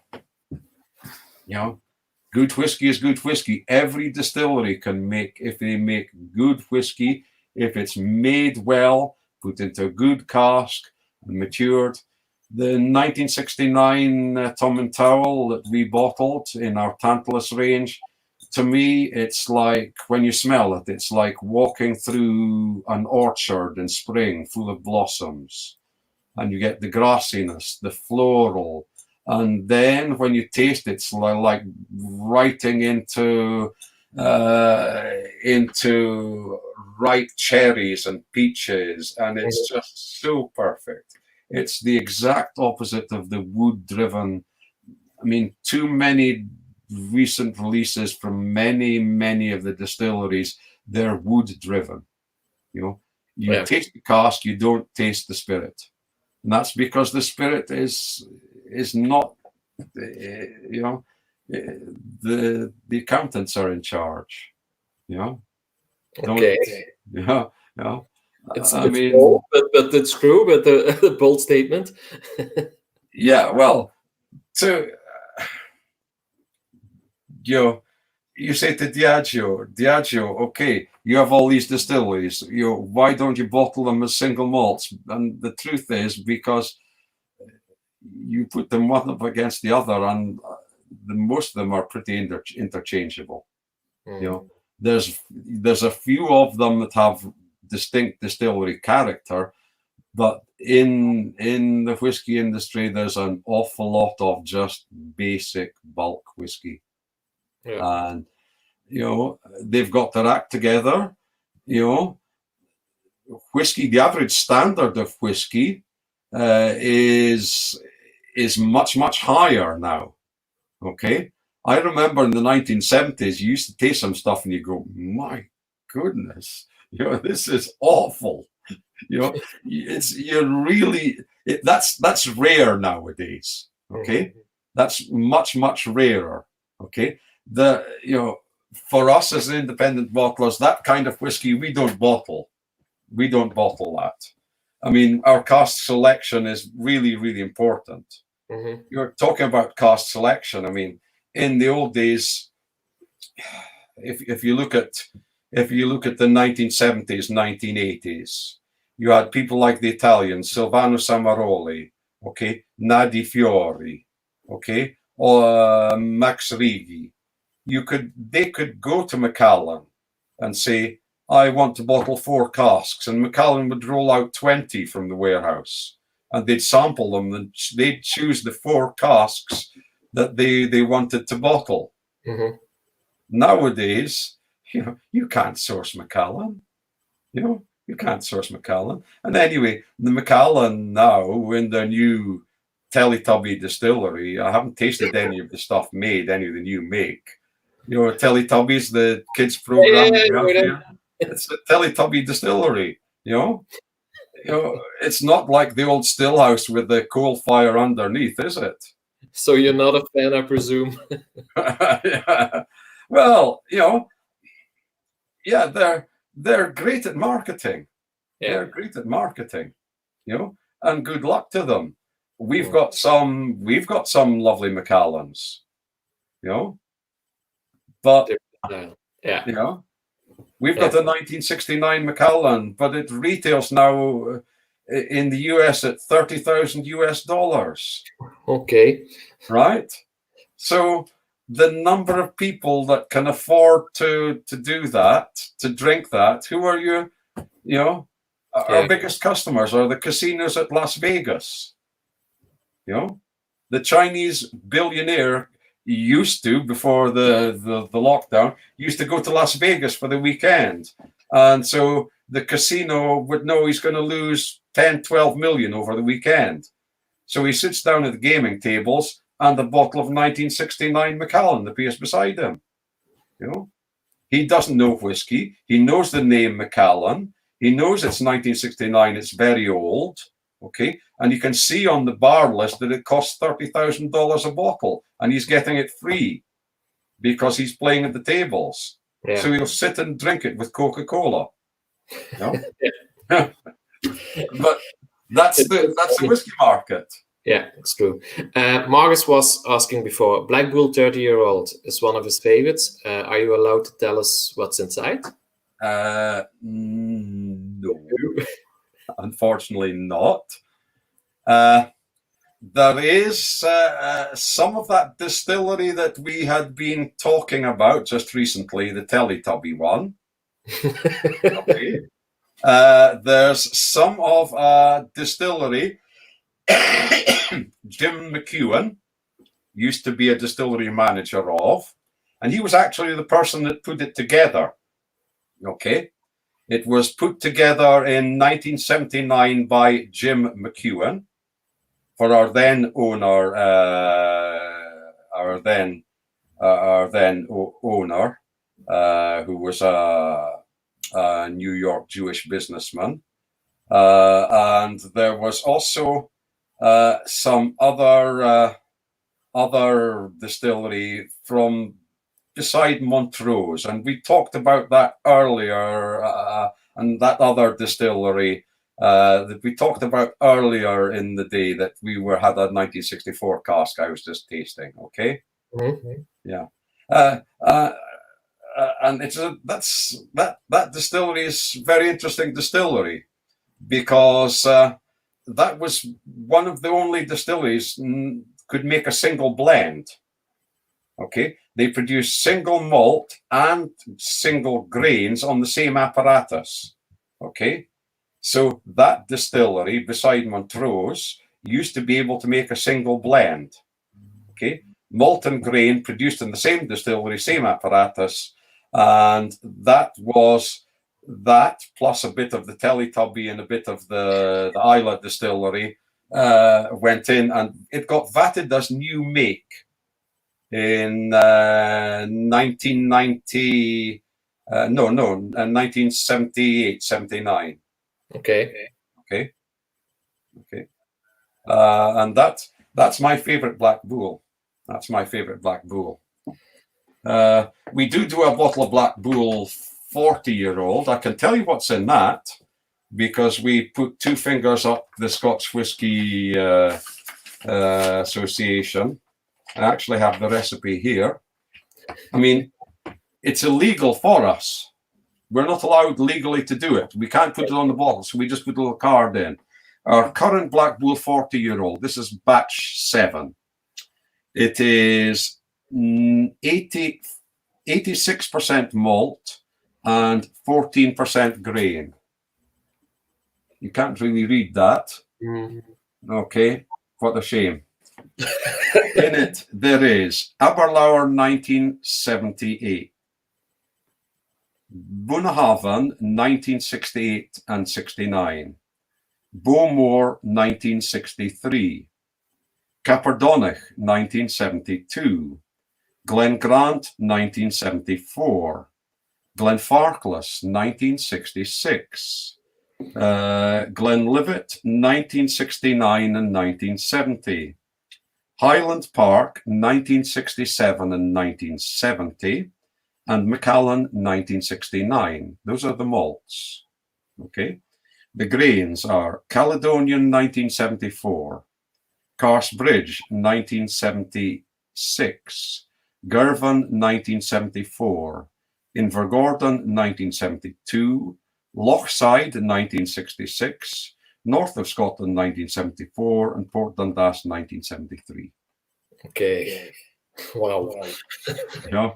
good whiskey is good whiskey. Every distillery can make, if they make good whiskey, if it's made well, put into a good cask, and matured. The 1969 Tom and Towel that we bottled in our Tantalus range, to me, it's like, when you smell it, it's like walking through an orchard in spring full of blossoms. And you get the grassiness, the floral. And then when you taste it, it's like writing into ripe cherries and peaches. And it's just so perfect. It's the exact opposite of the wood-driven. I mean, too many recent releases from many of the distilleries, they're wood-driven. You taste the cask, you don't taste the spirit. And that's because the spirit is not, the accountants are in charge. Okay. It's bold, but it's true, but the bold statement. Yeah, well, so you say to Diageo, okay, you have all these distilleries. Why don't you bottle them as single malts? And the truth is, because you put them one up against the other, and most of them are pretty interchangeable. There's a few of them that have distinct distillery character, but in the whiskey industry, there's an awful lot of just basic bulk whiskey. And they've got their act together. Whiskey, the average standard of whiskey is much higher now. Okay, I remember in the 1970s, you used to taste some stuff and you go, my goodness, this is awful. That's rare nowadays. Okay, that's much rarer. Okay. For us as independent bottlers, that kind of whiskey we don't bottle. We don't bottle that. I mean, our cask selection is really important. You're talking about cask selection. I mean, in the old days, if you look at the 1970s, 1980s, you had people like the Italians, Silvano Samaroli, okay, Nadi Fiori, okay, or Max Righi. They could go to Macallan and say, I want to bottle 4 casks, and Macallan would roll out 20 from the warehouse, and they'd sample them, and they'd choose the 4 casks that they wanted to bottle. Nowadays, you can't source Macallan. You can't source Macallan. And anyway, the Macallan now in the new Teletubby distillery, I haven't tasted any of the stuff made, any of the new make. Teletubbies, the kids program we have here. It's a Teletubby distillery. It's not like the old stillhouse with the coal fire underneath, is it? So you're not a fan, I presume. Yeah. Well, they're great at marketing. They're great at marketing. And good luck to them. We've got some lovely Macallans. But we've got a 1969 Macallan, but it retails now in the US at $30,000. Okay. Right? So the number of people that can afford to do that, to drink that, who are our biggest customers are the casinos at Las Vegas. The Chinese billionaire used to, before the lockdown, used to go to Las Vegas for the weekend. And so the casino would know he's going to lose 10, 12 million over the weekend. So he sits down at the gaming tables and a bottle of 1969 Macallan appears beside him. You know, he doesn't know whiskey. He knows the name Macallan. He knows it's 1969. It's very old. Okay. And you can see on the bar list that it costs $30,000 a bottle, and he's getting it free because he's playing at the tables. Yeah. So he'll sit and drink it with Coca-Cola. You know? But that's the whiskey market. Yeah, it's true. Marcus was asking before, Black Bull 30-year-old is one of his favorites. Are you allowed to tell us what's inside? No, unfortunately not. There is some of that distillery that we had been talking about just recently, the Teletubby one. Okay. There's some of a distillery. Jim McEwen used to be a distillery manager of, and he was actually the person that put it together. Okay. It was put together in 1979 by Jim McEwen for our then owner, who was a New York Jewish businessman. And there was also some other distillery from beside Montrose, and we talked about that earlier, and that other distillery that we talked about earlier in the day that we had a 1964 cask I was just tasting. Okay. Mm-hmm. Yeah. And that distillery is very interesting distillery, because that was one of the only distilleries could make a single blend. Okay, they produce single malt and single grains on the same apparatus. Okay, so that distillery beside Montrose used to be able to make a single blend. Okay, malt and grain produced in the same distillery, same apparatus, and that was that plus a bit of the Teletubby and a bit of the Isla distillery went in, and it got vatted as new make in 1978, 79. Okay. And that's my favorite Black Bull. That's my favorite Black Bull. We do a bottle of Black Bull 40-year-old. I can tell you what's in that, because we put two fingers up the Scotch Whisky Association. I actually have the recipe here. I mean, it's illegal for us. We're not allowed legally to do it. We can't put it on the bottle, so we just put a little card in. Our current Black Bull 40-year-old, this is batch 7. It is 86% malt and 14% grain. You can't really read that. Okay, what a shame. In it, there is Aberlour 1978, Bunnahabhain 1968 and 69, Bowmore 1963, Caperdonach 1972, Glengrant 1974, Glenfarclas 1966, Glenlivet 1969 and 1970, Highland Park 1967 and 1970, and Macallan 1969. Those are the malts. Okay. The grains are Caledonian 1974, Carsbridge 1976, Girvan 1974, Invergordon 1972, Lochside 1966, North of Scotland 1974, and Port Dundas 1973. Okay. Wow. Yeah.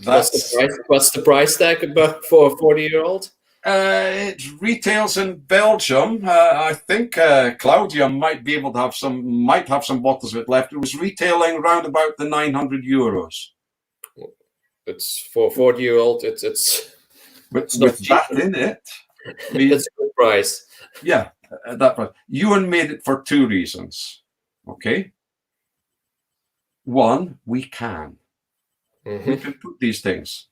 What's the price tag about for a 40-year-old? it retails in Belgium. I think Claudia might be able to have some bottles of it left. It was retailing around about the €900. It's for 40-year-old. It's With not that cheap. in it, It's a good price. yeah, that price. Ewan made it for two reasons. Okay. One, we can. We can put these things.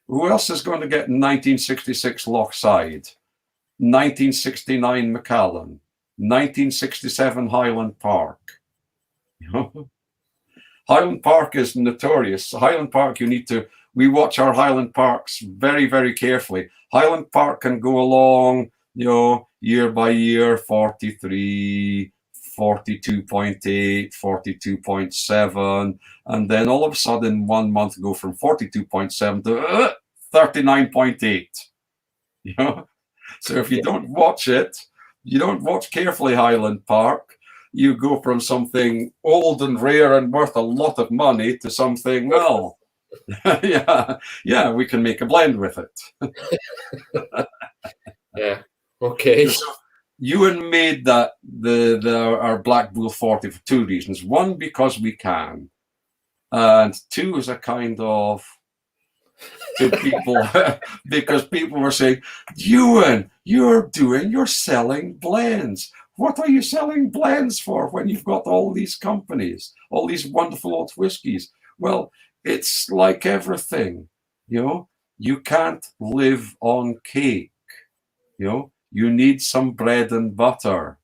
Who else is going to get 1966 Lochside, 1969 Macallan, 1967 Highland Park? You know? Highland Park is notorious. Highland Park, we watch our Highland Parks very, very carefully. Highland Park can go along, year by year, 43, 42.8, 42.7, and then all of a sudden 1 month go from 42.7 to 39.8. So if you don't watch it, you don't watch carefully Highland Park, you go from something old and rare and worth a lot of money to something, well, yeah, we can make a blend with it. Yeah. Okay. So Ewan made that our Black Bull 40 for two reasons. One, because we can, and two, is a kind of to people because people were saying, Ewan, you're selling blends. What are you selling blends for when you've got all these companies, all these wonderful old whiskies? Well, it's like everything, you can't live on cake, you need some bread and butter,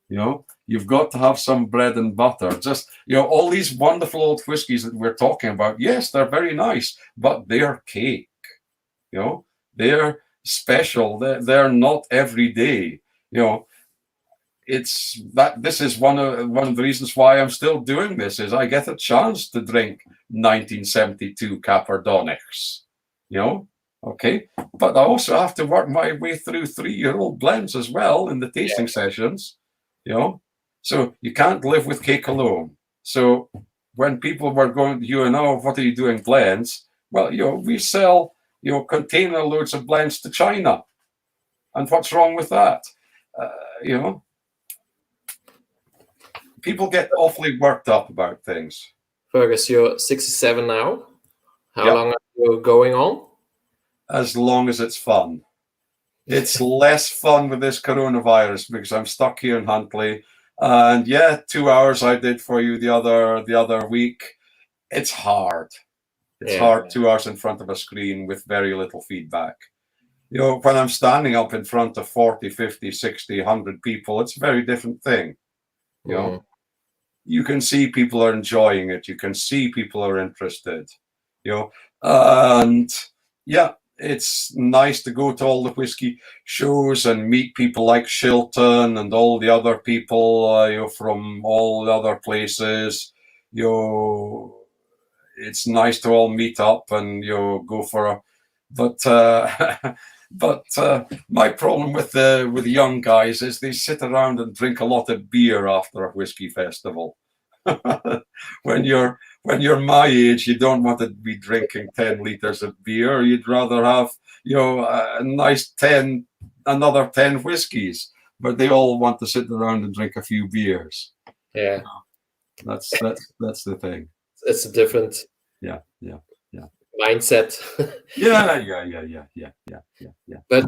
you've got to have some bread and butter. Just, all these wonderful old whiskies that we're talking about, yes, they're very nice, but they're cake, they're special, they're not every day, It's that this is one of the reasons why I'm still doing this, is I get a chance to drink 1972 Capardonnachs, okay, but I also have to work my way through 3-year-old blends as well in the tasting sessions, so you can't live with cake alone. So when people were going, what are you doing blends? Well, we sell, container loads of blends to China, and what's wrong with that? People get awfully worked up about things. Fergus, you're 67 now. How Yep. long are you going on? As long as it's fun. It's less fun with this coronavirus because I'm stuck here in Huntly. And 2 hours I did for you the other week. It's hard. It's hard, 2 hours in front of a screen with very little feedback. When I'm standing up in front of 40, 50, 60, 100 people, it's a very different thing. You can see people are enjoying it. You can see people are interested, and it's nice to go to all the whiskey shows and meet people like Shilton and all the other people, from all the other places. It's nice to all meet up and go for a, but my problem with the young guys is they sit around and drink a lot of beer after a whiskey festival. When you're my age, you don't want to be drinking 10 liters of beer. You'd rather have a nice another 10 whiskeys. But they all want to sit around and drink a few beers. Yeah, that's the thing. It's a different mindset. Yeah. But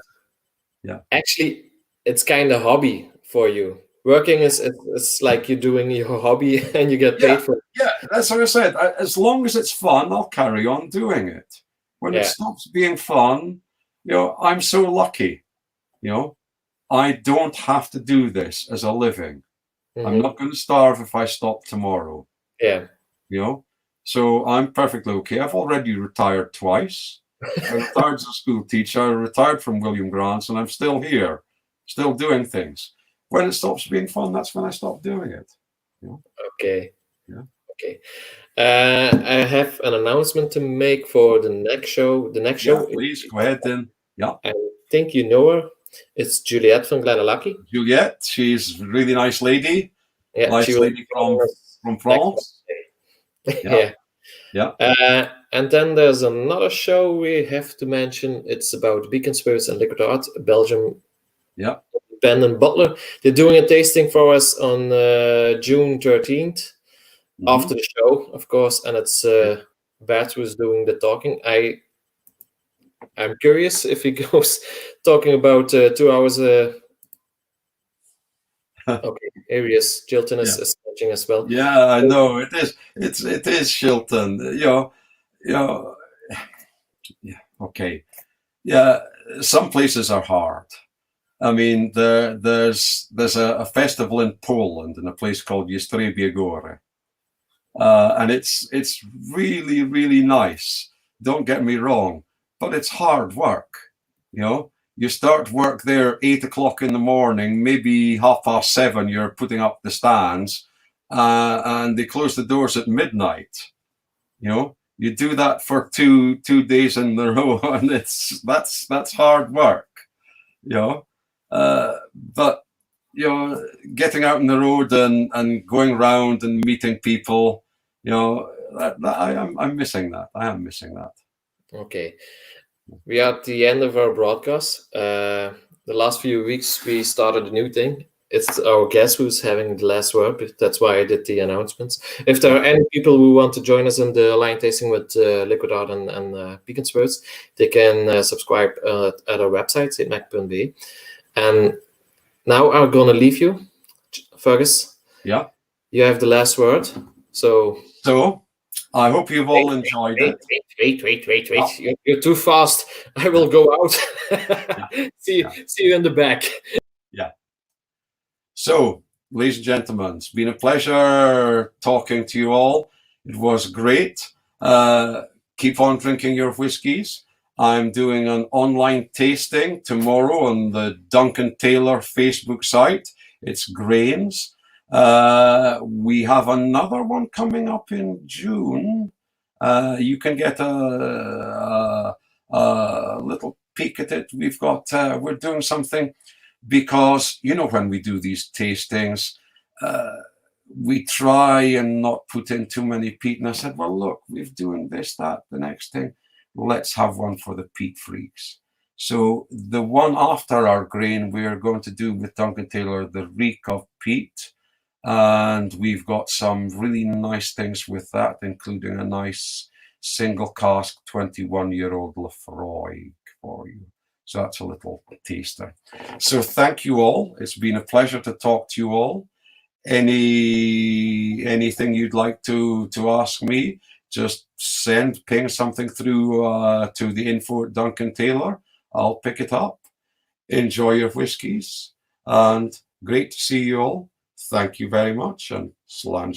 actually, it's kind of hobby for you. Working is like you're doing your hobby and you get paid for it. Yeah, that's what I said. As long as it's fun, I'll carry on doing it. When it stops being fun, I'm so lucky. I don't have to do this as a living. I'm not going to starve if I stop tomorrow. Yeah. So I'm perfectly okay. I've already retired twice. I retired as a school teacher. I retired from William Grant's, and I'm still here, still doing things. When it stops being fun, that's when I stop doing it. Okay. Yeah. Okay. I have an announcement to make for the next show. The next show. Please go ahead then. Yeah. I think you know her. It's Juliette from Glenallachie. Juliette, she's a really nice lady. Yeah, nice lady from France. Yeah. And then there's another show we have to mention. It's about Beacon Spirits and Liquid Art, Belgium. Yeah. Ben and Butler. They're doing a tasting for us on June 13th, after the show, of course. And it's Bert who's doing the talking. I'm curious if he goes talking about 2 hours. Okay, here he is. Chilton is watching as well. Yeah, I know it is. It is Chilton. Yeah. Okay. Yeah, some places are hard. I mean, there's a festival in Poland in a place called Jastrzębie and it's really, really nice. Don't get me wrong, but it's hard work. You start work there 8 o'clock in the morning, maybe 7:30. You're putting up the stands, and they close the doors at midnight. You do that for two days in a row, and that's hard work. But getting out on the road and going around and meeting people, I'm missing that. I am missing that. Okay. We are at the end of our broadcast. The last few weeks, we started a new thing. It's our guest who's having the last word. That's why I did the announcements. If there are any people who want to join us in the line tasting with Liquid Art and Beacon Spirits, they can subscribe at our website, zeker.be. And now I'm going to leave you, Fergus. Yeah. You have the last word. So I hope you've all enjoyed it. Wait. Oh. You're too fast. I will go out. See you in the back. Yeah. So, ladies and gentlemen, it's been a pleasure talking to you all. It was great. Keep on drinking your whiskies. I'm doing an online tasting tomorrow on the Duncan Taylor Facebook site. It's grains. We have another one coming up in June. You can get a little peek at it. We're doing something because, when we do these tastings, we try and not put in too many peat. And I said, well, look, we're doing this, that, the next thing. Let's have one for the peat freaks. So the one after our grain, we're going to do with Duncan Taylor, the reek of peat. And we've got some really nice things with that, including a nice single cask 21-year-old Lefroy for you. So that's a little taster. So thank you all. It's been a pleasure to talk to you all. Anything you'd like to ask me, just ping something through to the info at Duncan Taylor. I'll pick it up. Enjoy your whiskies, and great to see you all. Thank you very much, and slán